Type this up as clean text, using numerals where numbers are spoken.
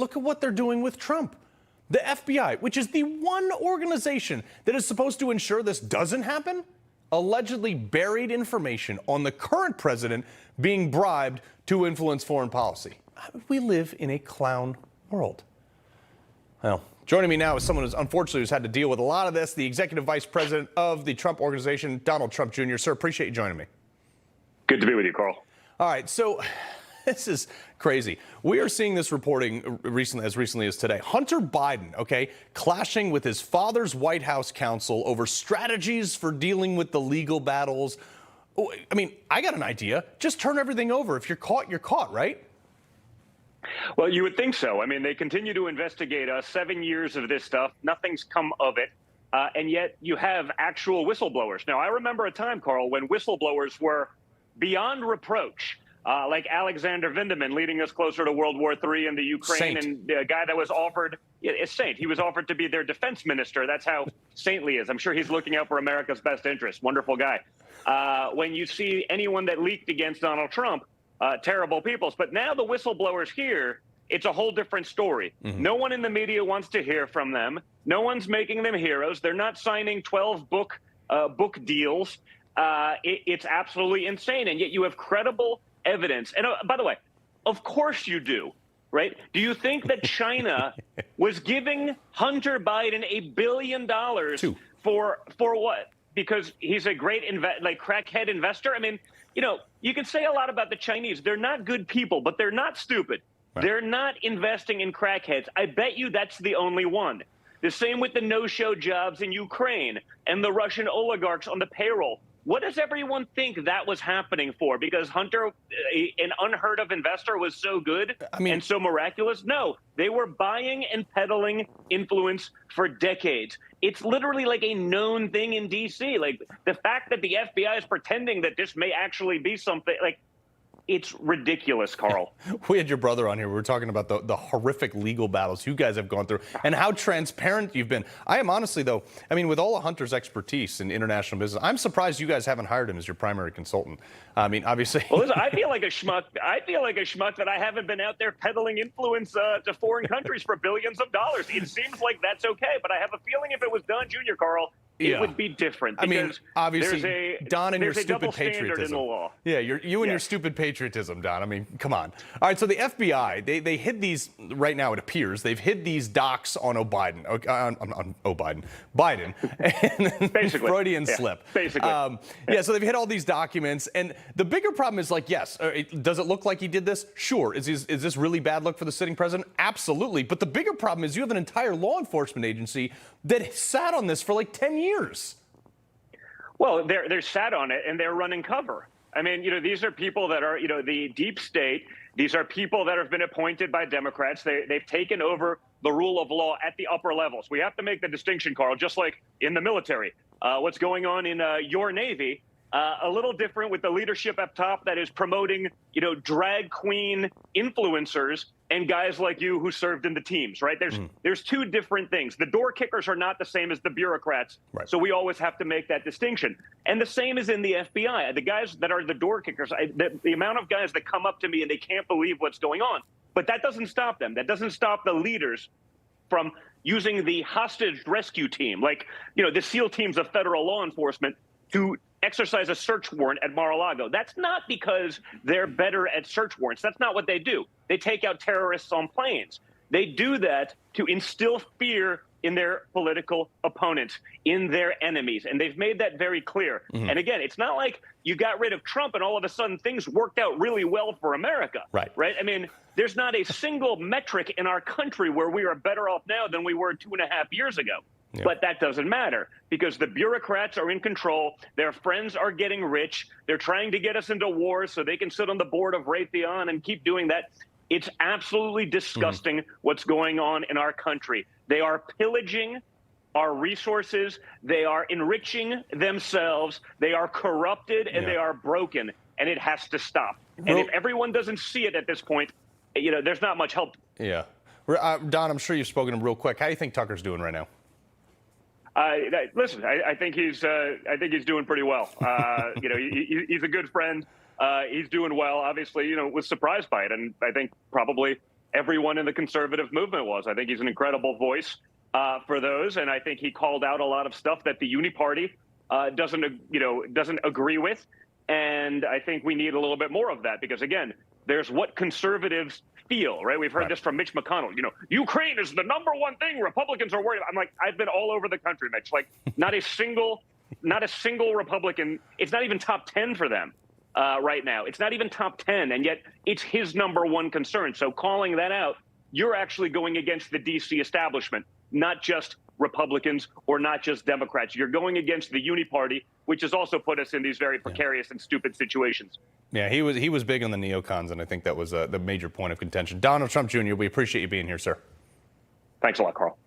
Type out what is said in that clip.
look at what they're doing with Trump. The FBI, which is the one organization that is supposed to ensure this doesn't happen, allegedly buried information on the current president being bribed to influence foreign policy. We live in a clown world. Well, joining me now is someone who's unfortunately had to deal with a lot of this, the executive vice president of the Trump Organization, Donald Trump Jr. Sir, appreciate you joining me. Good to be with you, Carl. All right, so this is crazy. We are seeing this reporting as recently as today. Hunter Biden, okay, clashing with his father's White House counsel over strategies for dealing with the legal battles. Oh, I mean, I got an idea. Just turn everything over. If you're caught, right? Well, you would think so. I mean, they continue to investigate us. 7 years of this stuff. Nothing's come of it. And yet you have actual whistleblowers. Now, I remember a time, Carl, when whistleblowers were beyond reproach. Like Alexander Vindman leading us closer to World War III in the Ukraine. Saint. And the guy that was offered, a saint, he was offered to be their defense minister. That's how saintly he is. I'm sure he's looking out for America's best interest. Wonderful guy. When you see anyone that leaked against Donald Trump, terrible peoples. But now the whistleblowers here, it's a whole different story. Mm-hmm. No one in the media wants to hear from them. No one's making them heroes. They're not signing 12 book deals. It's absolutely insane. And yet you have credible evidence. And by the way, of course you do, right? Do you think that China was giving Hunter Biden $1 billion for what? Because he's a great crackhead investor? I mean, you know, you can say a lot about the Chinese. They're not good people, but they're not stupid. Right. They're not investing in crackheads. I bet you that's the only one. The same with the no-show jobs in Ukraine and the Russian oligarchs on the payroll. What does everyone think that was happening for? Because Hunter, an unheard of investor, was so good and so miraculous? No, they were buying and peddling influence for decades. It's literally like a known thing in D.C. Like the fact that the FBI is pretending that this may actually be something like, it's ridiculous, Carl. We had your brother on here. We were talking about the horrific legal battles you guys have gone through and how transparent you've been. I am honestly, though, I mean, with all of Hunter's expertise in international business, I'm surprised you guys haven't hired him as your primary consultant. I mean, obviously. Well, listen, I feel like a schmuck. I feel like a schmuck that I haven't been out there peddling influence to foreign countries for billions of dollars. It seems like that's okay, but I have a feeling if it was done, Junior Carl, it would be different. I mean, obviously, Don and your stupid patriotism. In the law. Yeah, you and your stupid patriotism, Don. I mean, come on. All right, so the FBI, they hid these, right now it appears, they've hid these docs on Biden, and basically. Freudian slip. Basically. So they've hid all these documents, and the bigger problem is, like, yes, does it look like he did this? Sure. Is this really bad luck for the sitting president? Absolutely. But the bigger problem is you have an entire law enforcement agency that sat on this for like 10 years. Well, they're sat on it and they're running cover. I mean, you know, these are people that are, you know, the deep state. These are people that have been appointed by Democrats. They've taken over the rule of law at the upper levels. We have to make the distinction, Carl, just like in the military. What's going on in your Navy, a little different with the leadership up top that is promoting, you know, drag queen influencers and guys like you who served in the teams, right? There's two different things. The door kickers are not the same as the bureaucrats. Right. So we always have to make that distinction. And the same is in the FBI. The guys that are the door kickers, the amount of guys that come up to me and they can't believe what's going on. But that doesn't stop them. That doesn't stop the leaders from using the hostage rescue team, like, you know, the SEAL teams of federal law enforcement, to exercise a search warrant at Mar-a-Lago. That's not because they're better at search warrants. That's not what they do. They take out terrorists on planes. They do that to instill fear in their political opponents, in their enemies. And they've made that very clear. Mm-hmm. And again, it's not like you got rid of Trump and all of a sudden things worked out really well for America. Right? I mean, there's not a single metric in our country where we are better off now than we were 2.5 years ago. Yep. But that doesn't matter because the bureaucrats are in control. Their friends are getting rich. They're trying to get us into wars so they can sit on the board of Raytheon and keep doing that. It's absolutely disgusting what's going on in our country. They are pillaging our resources. They are enriching themselves. They are corrupted and they are broken. And it has to stop. And if everyone doesn't see it at this point, you know, there's not much help. Yeah. Don, I'm sure you've spoken to him real quick. How do you think Tucker's doing right now? Listen, I think he's doing pretty well. You know, he's a good friend. He's doing well. Obviously, you know, was surprised by it, and I think probably everyone in the conservative movement was. I think he's an incredible voice for those, and I think he called out a lot of stuff that the uni-party doesn't agree with. And I think we need a little bit more of that because, again, there's what conservatives feel, right? We've heard this from Mitch McConnell. Ukraine is the number one thing Republicans are worried about. I'm like, I've been all over the country, Mitch. Like, not a single Republican. It's not even top 10 for them right now. It's not even top 10, and yet it's his number one concern. So calling that out, you're actually going against the D.C. establishment, not just Republicans or not just Democrats. You're going against the uni-party, which has also put us in these very precarious and stupid situations. Yeah, he was big on the neocons, and I think that was the major point of contention. Donald Trump Jr., we appreciate you being here, sir. Thanks a lot, Carl.